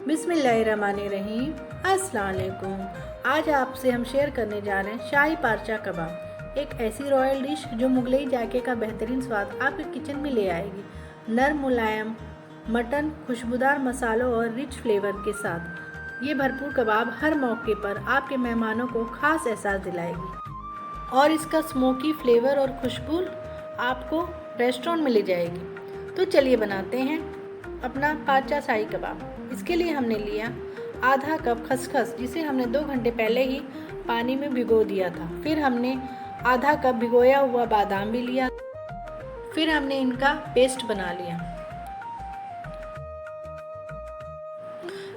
बिस्मिल्लाहिर्रहमानिर्रहीम। अस्सलाम वालेकुम। आज आपसे हम शेयर करने जा रहे हैं शाही पारचा कबाब, एक ऐसी रॉयल डिश जो मुगलई जायके का बेहतरीन स्वाद आपके किचन में ले आएगी। नरम मुलायम मटन, खुशबूदार मसालों और रिच फ्लेवर के साथ ये भरपूर कबाब हर मौके पर आपके मेहमानों को खास एहसास दिलाएगी और इसका स्मोकी फ्लेवर और खुशबू आपको रेस्टोरेंट में ले जाएगी। तो चलिए बनाते हैं अपना पारचा शाही कबाब। इसके लिए हमने लिया आधा कप खसखस, जिसे हमने 2 घंटे पहले ही पानी में भिगो दिया था। फिर हमने आधा कप भिगोया हुआ बादाम भी लिया। फिर हमने इनका पेस्ट बना लिया।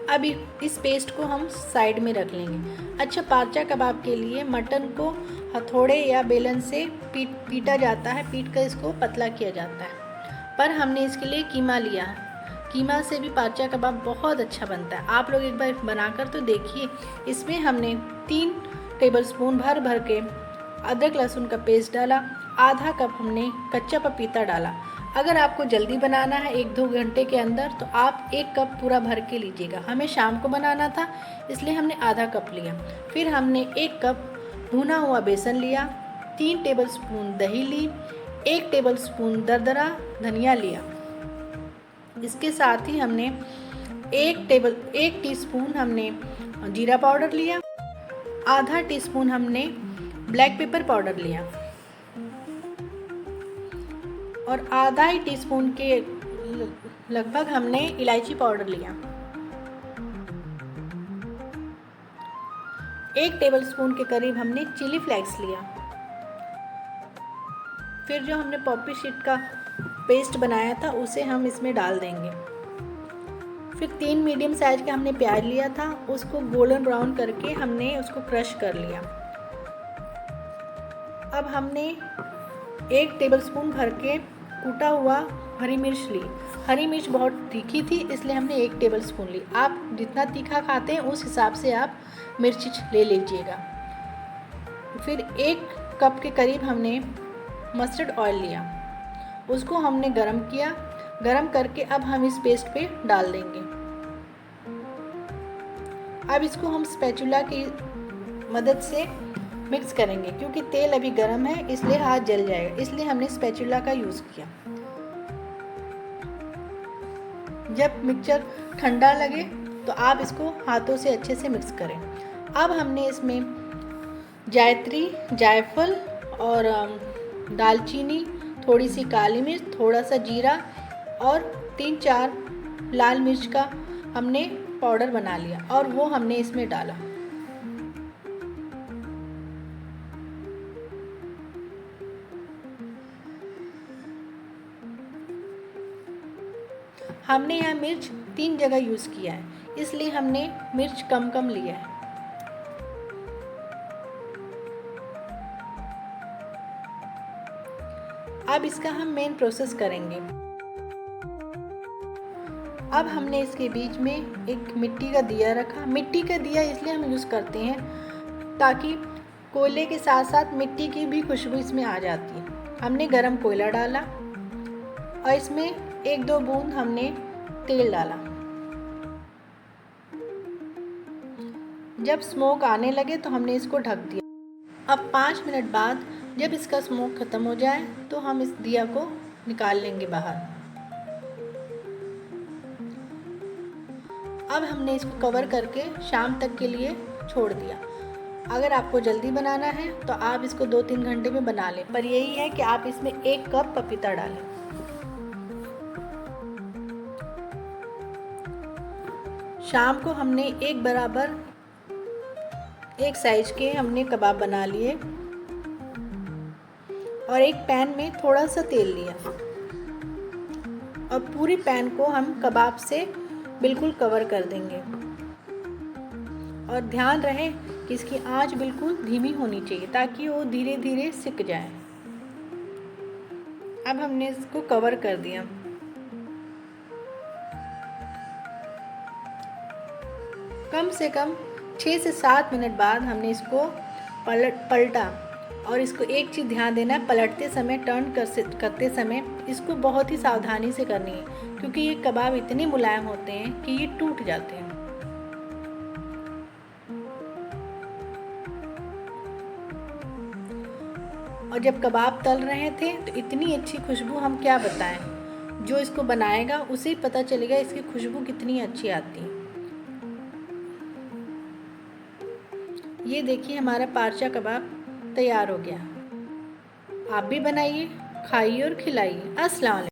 अब इस पेस्ट को हम साइड में रख लेंगे। अच्छा, पारचा कबाब के लिए मटन को हथौड़े या बेलन से पीटा जाता है, पीट कर इसको पतला किया जाता है। पर हमने इसके लिए कीमा लिया। कीमा से भी पारचा कबाब बहुत अच्छा बनता है। आप लोग एक बार बनाकर तो देखिए। इसमें हमने 3 टेबलस्पून भर के अदरक लहसुन का पेस्ट डाला। आधा कप हमने कच्चा पपीता डाला। अगर आपको जल्दी बनाना है 1-2 घंटे के अंदर, तो आप 1 कप पूरा भर के लीजिएगा। हमें शाम को बनाना था, इसलिए हमने आधा कप लिया। फिर हमने 1 कप भुना हुआ बेसन लिया, 3 टेबलस्पून दही ली, 1 टेबलस्पून दरदरा धनिया लिया। इसके साथ ही हमने 1 टीस्पून हमने जीरा पाउडर लिया, आधा टीस्पून हमने ब्लैक पेपर पाउडर लिया और आधा ही टीस्पून के लगभग हमने इलायची पाउडर लिया। 1 टेबलस्पून के करीब हमने चिली फ्लेक्स लिया। फिर जो हमने पॉपी शीट का पेस्ट बनाया था उसे हम इसमें डाल देंगे। फिर 3 मीडियम साइज का हमने प्याज लिया था, उसको गोल्डन ब्राउन करके हमने उसको क्रश कर लिया। अब हमने 1 टेबलस्पून भर के कूटा हुआ हरी मिर्च ली। हरी मिर्च बहुत तीखी थी, इसलिए हमने 1 टेबलस्पून ली। आप जितना तीखा खाते हैं उस हिसाब से आप मिर्च ले लीजिएगा। फिर 1 कप के करीब हमने मस्टर्ड ऑयल लिया, उसको हमने गरम किया। गरम करके अब हम इस पेस्ट पे डाल देंगे। अब इसको हम स्पैचुला की मदद से मिक्स करेंगे, क्योंकि तेल अभी गरम है इसलिए हाथ जल जाएगा, इसलिए हमने स्पैचुला का यूज़ किया। जब मिक्सचर ठंडा लगे तो आप इसको हाथों से अच्छे से मिक्स करें। अब हमने इसमें जायत्री, जायफल और दालचीनी, थोड़ी सी काली मिर्च, थोड़ा सा जीरा और 3-4 लाल मिर्च का हमने पाउडर बना लिया और वो हमने इसमें डाला। हमने यहाँ मिर्च 3 जगह यूज़ किया है, इसलिए हमने मिर्च कम लिया है। अब इसका हम मेन प्रोसेस करेंगे। अब हमने इसके बीच में एक मिट्टी का दिया रखा। मिट्टी का दिया इसलिए हम यूज़ करते हैं ताकि कोयले के साथ साथ मिट्टी की भी खुशबू इसमें आ जाती है। हमने गरम कोयला डाला और इसमें 1-2 बूंद हमने तेल डाला। जब स्मोक आने लगे तो हमने इसको ढक दिया। अब 5 मिनट बाद जब इसका स्मोक ख़त्म हो जाए तो हम इस दिया को निकाल लेंगे बाहर। अब हमने इसको कवर करके शाम तक के लिए छोड़ दिया। अगर आपको जल्दी बनाना है तो आप इसको 2-3 घंटे में बना लें, पर यही है कि आप इसमें 1 कप पपीता डालें। शाम को हमने एक बराबर 1 साइज के हमने कबाब बना लिए और एक पैन में थोड़ा सा तेल लिया और पूरी पैन को हम कबाब से बिल्कुल कवर कर देंगे। और ध्यान रहे कि इसकी आंच बिल्कुल धीमी होनी चाहिए ताकि वो धीरे धीरे सिक जाए। अब हमने इसको कवर कर दिया। कम से कम 6 से 7 मिनट बाद हमने इसको पलटा और इसको एक चीज़ ध्यान देना है, पलटते समय करते समय इसको बहुत ही सावधानी से करनी है, क्योंकि ये कबाब इतने मुलायम होते हैं कि ये टूट जाते हैं। और जब कबाब तल रहे थे तो इतनी अच्छी खुशबू हम क्या बताएं, जो इसको बनाएगा उसे ही पता चलेगा इसकी खुशबू कितनी अच्छी आती है। ये देखिए हमारा पारचा कबाब तैयार हो गया। आप भी बनाइए, खाइए और खिलाइए। अस्सलाम वालेकुम।